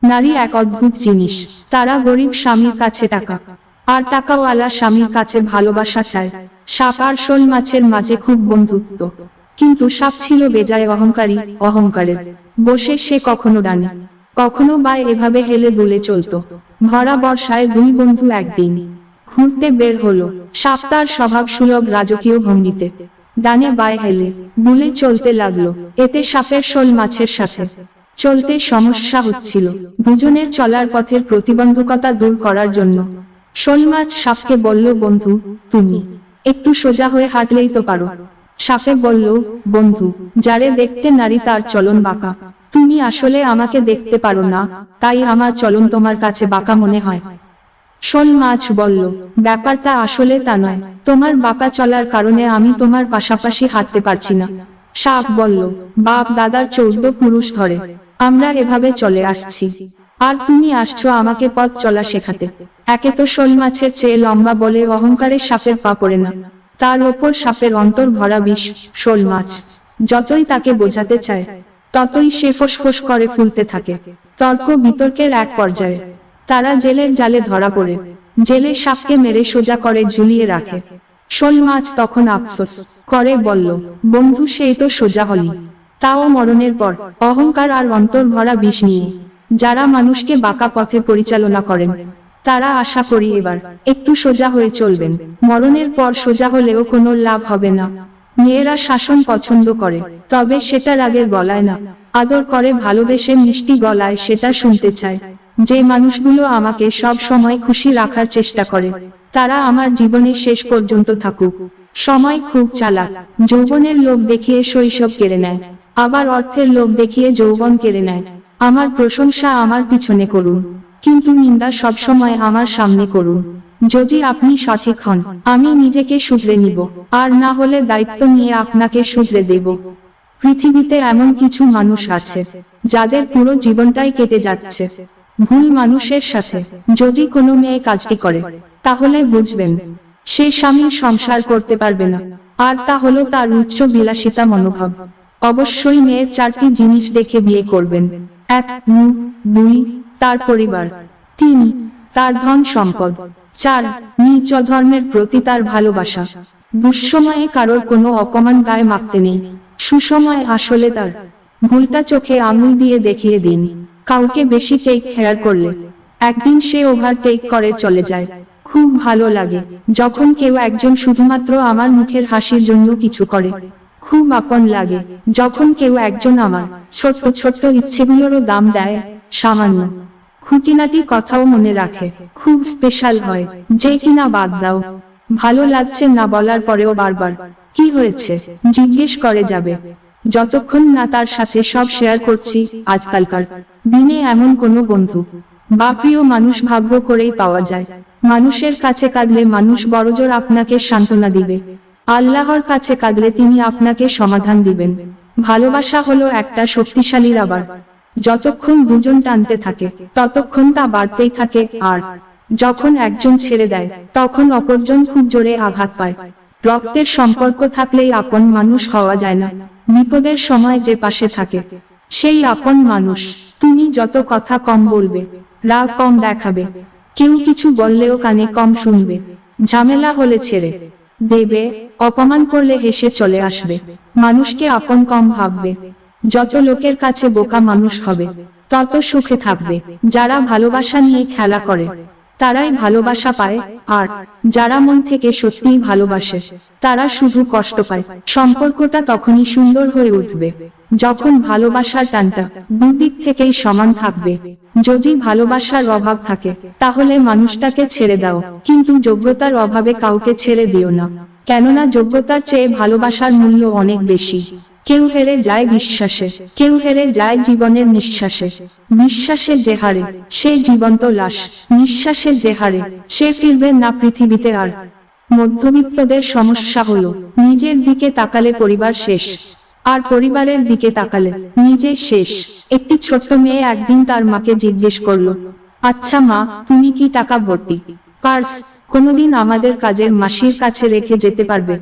নারী এক অদ্ভুত জিনিস। তারা গরিব স্বামীর কাছে টাকা আর টাকাওয়ালা স্বামীর কাছে ভালোবাসা চায়। সাপ আর শোল মাছের মাঝে খুব বন্ধুত্ব, কিন্তু সাপ ছিল বেজায় অহংকারের বসে সে কখনো ডানে কখনো বা এভাবে হেলে দুলে চলতো। ভরা বর্ষায় দুই বন্ধু একদিন ঘুরতে বের হলো। সাপ তার স্বভাব সুলভ রাজকীয় ভঙ্গিতে ডানে বায়ে হেলে দুলে চলতে লাগলো। এতে সাপের শোল মাছের সাথে চলতে সমস্যা হচ্ছিল। দুজনের চলার পথের প্রতিবন্ধকতা দূর করার জন্য শোল মাছ সাপকে বলল, বন্ধু, তুমি একটু সোজা হয়ে হাঁটলেই তো পারো। সাপে বলল, বন্ধু, যারে দেখতে নারী তার চলন বাঁকা। তুমি আসলে আমাকে দেখতে পারো না, তাই আমার চলন তোমার কাছে বাঁকা মনে হয়। শোল মাছ বলল, ব্যাপারটা আসলে তা নয়, তোমার বাঁকা চলার কারণে আমি তোমার পাশাপাশি হাঁটতে পারছি না। সাপ বলল, বাপ দাদার 14 পুরুষ ধরে আমরা এভাবে চলে আসছি, আর তুমি আসছো আমাকে পথ চলা শেখাতে। একে তো শোল মাছের চেয়ে লম্বা বলে অহংকারে সাপের পা পড়ে না, তার ওপর সাপের অন্তর ভরা বিষ। শোল মাছ যতই তাকে বোঝাতে চায় ততই সে ফোঁস করে ফুলতে থাকে। তর্ক বিতর্কের এক পর্যায়ে তারা জেলের জালে ধরা পড়ে। জেলে সাপকে মেরে সোজা করে ঝুলিয়ে রাখে। শোল মাছ তখন আফসোস করে বলল, বন্ধু, সেই তো সোজা হলি, তাও মরণের পর। অহংকার আর অন্তর ভরা বিষ নিয়ে যারা মানুষকে বাঁকা পথে পরিচালনা করেন, তারা আশা করি এবার একটু সোজা হয়ে চলবেন। মরণের পর সোজা হলেও কোনো লাভ হবে না। মেয়েরা শাসন পছন্দ করে, তবে সেটা রাগের গলায় না, আদর করে ভালোবেসে মিষ্টি গলায় সেটা শুনতে চায়। যে মানুষগুলো আমাকে সব সময় খুশি রাখার চেষ্টা করে, তারা আমার জীবনে শেষ পর্যন্ত থাকুক। সময় খুব চালাক, যৌবনের লোভ দেখিয়ে শৈশব কেড়ে নেয়, আবার অর্থের লোভ দেখিয়ে যৌবন কেড়ে নেয়। আমার প্রশংসা আমার পিছনে করুন, কিন্তু নিন্দা সব সময় আমার সামনে করুন। যদি আপনি সঠিক হন, আমি নিজেকে শুধরে নিব, আর না হলে দায়িত্ব নিয়ে আপনাকে শুধরে দেব। পৃথিবীতে এমন কিছু মানুষ আছে যাদের পুরো জীবনটাই কেটে যাচ্ছে ভুল মানুষের সাথে। যদি কোনো মেয়ে কাজটি করে, তাহলে বুঝবেন সে স্বামীর সংসার করতে পারবে না, আর তা হলো তার উচ্চ বিলাসিতা মনোভাব। অবশ্যই মেয়ের 4টি জিনিস দেখে বিয়ে করবেন। 1, মুখ। 2, তার পরিবার। 3, তার ধন সম্পদ। 4, নিজ ধর্মের প্রতি তার ভালোবাসা। দুঃসময়ে কারোর কোনো অপমান গায়ে মাখতে নেই, সুসময় আসলে তার ভুলটা চোখে আঙুল দিয়ে দেখিয়ে দিন। কাউকে বেশি টেক কেয়ার করলে একদিন সে ওভারটেক করে চলে যায়। খুব ভালো লাগে যখন কেউ একজন শুধুমাত্র আমার মুখের হাসির জন্য কিছু করে। খুব আপন লাগে যখন কেউ একজন আমার ছোট্ট ছোট্ট ইচ্ছেগুলোরও দাম দেয়, সামান্য খুঁটিনাটি কথাও মনে রাখে। খুব স্পেশাল হয় যে কিনা বাদ দাও, ভালো লাগছে না বলার পরেও বারবার কি হয়েছে জিজ্ঞেস করে যাবে, যতক্ষণ না তার সাথে সব শেয়ার করছি। আজকালকার দিনে এমন কোনো বন্ধু বা প্রিয় মানুষ ভাগ্য করেই পাওয়া যায়। মানুষের কাছে কাঁদলে মানুষ বড়জোর আপনাকে সান্ত্বনা দিবে, আল্লাহর কাছে কাঁদলে তিনি আপনাকে সমাধান দিবেন। ভালোবাসা হলো একটা শক্তিশালী রাবার, যতক্ষণ দুজন টানতে থাকে ততক্ষণ তা বাড়তেই থাকে, আর যখন একজন ছেড়ে দেয় তখন অপরজন খুব জোরে আঘাত পায়। রক্তের সম্পর্ক থাকলেই আপন মানুষ হওয়া যায় না, বিপদের সময় যে পাশে থাকে সেই আপন মানুষ। তুমি যত কথা কম বলবে, রাগ কম দেখাবে, কেউ কিছু বললেও কানে কম শুনবে, ঝামেলা হলে ছেড়ে দেবে, অপমান করলে হেসে চলে আসবে, মানুষকে আপন কম ভাববে। যত লোকের কাছে বোকা মানুষ হবে, তত সুখে থাকবে। যারা ভালোবাসা নিয়ে খেলা করে তারাই ভালোবাসা পায়, আর যারা মন থেকে সত্যিই ভালোবাসে তারা শুধু কষ্ট পায়। সম্পর্কটা তখনই সুন্দর হয়ে উঠবে যখন ভালোবাসার টানটা দুদিক থেকেই সমান থাকবে। যদি ভালোবাসার অভাব থাকে তাহলে মানুষটাকে ছেড়ে দাও, কিন্তু যোগ্যতার অভাবে কাউকে ছেড়ে দিও না, কেননা যোগ্যতার চেয়ে ভালোবাসার মূল্য অনেক বেশি। কেউ হেরে যায় বিশ্বাসে, কেউ হেরে যায় জীবনের নিঃশ্বাসে। নিঃশ্বাসে যে হারে সে জীবন্ত লাশ, নিঃশ্বাসে যে হারে সে ফিরবে না পৃথিবীতে আর। মধ্যবিত্তদের সমস্যা হলো নিজের দিকে তাকালে পরিবার শেষ, আর পরিবারের দিকে তাকালে নিজে শেষ। একটি ছোট্ট মেয়ে একদিন তার মাকে জিজ্ঞেস করলো, আচ্ছা মা, তুমি কি টাকা ভর্তি পার্স কোনোদিন আমাদের কাজের মাসির কাছে রেখে যেতে পারবে?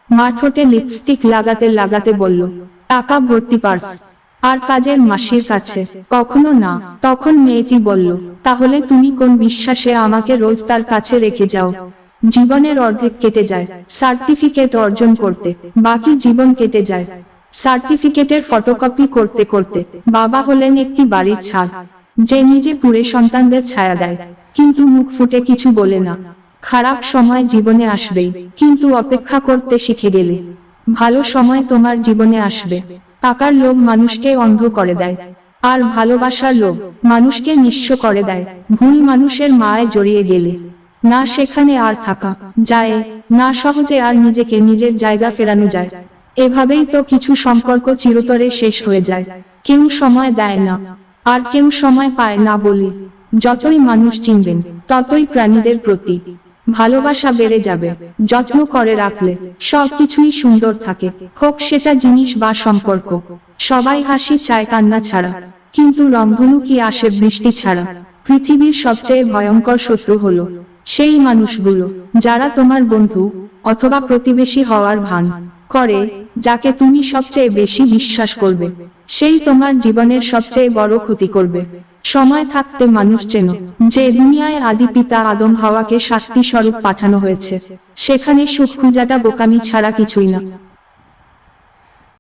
মা ঠোঁটে লিপস্টিক লাগাতে লাগাতে বলল, টাকা ভর্তি পার্স? আর কাজের মাসির কাছে কখনো না। তখন মেয়েটি বলল, তাহলে তুমি কোন বিশ্বাসে আমাকে রোজ তার কাছে রেখে যাও? জীবনের অর্ধেক কেটে যায় সার্টিফিকেট অর্জন করতে, বাকি জীবন কেটে যায় সার্টিফিকেটের ফটোকপি করতে করতে। বাবা হলেন একটি বাড়ির ছাদ, যে নিজে পুরে সন্তানদের ছায়া দেয়, কিন্তু মুখ ফুটে কিছু বলে না। খারাপ সময় জীবনে আসবেই, কিন্তু অপেক্ষা করতে শিখে গেলে ভালো সময় তোমার জীবনে আসবে। টাকার লোভ মানুষকে অন্ধ করে দেয়, আর ভালোবাসার লোভ মানুষকে নিঃস্ব করে দেয়। ভুল মানুষের মায়ায় জড়িয়ে গেলে না সেখানে আর থাকা যায়, না সহজে আর নিজেকে নিজের জায়গা ফেরানো যায়। এভাবেই তো কিছু সম্পর্ক চিরতরে শেষ হয়ে যায়। কেউ সময় দেয় না, আর কেউ সময় পায় না বলে। যতই মানুষ চিনবেন, ততই প্রাণীদের প্রতি ভালোবাসা বেড়ে যাবে। যত্ন করে রাখলে সবকিছুই সুন্দর থাকে, হোক সেটা জিনিস বা সম্পর্ক। সবাই হাসি চায় কান্না ছাড়া, কিন্তু রংধনু কি আসে বৃষ্টি ছাড়া? পৃথিবীর সবচেয়ে ভয়ঙ্কর শত্রু হলো সেই মানুষগুলো যারা তোমার বন্ধু অথবা প্রতিবেশী হওয়ার ভান করে। যাকে তুমি সবচেয়ে বেশি বিশ্বাস করবে, সেই তোমার জীবনের সবচেয়ে বড় ক্ষতি করবে। সময় থাকতে মানুষ চেনো। যে দুনিয়ায় আদি পিতা আদম হাওয়াকে শাস্তি স্বরূপ পাঠানো হয়েছে, সেখানে সুখ খোঁজাটা বোকামি ছাড়া কিছুই না।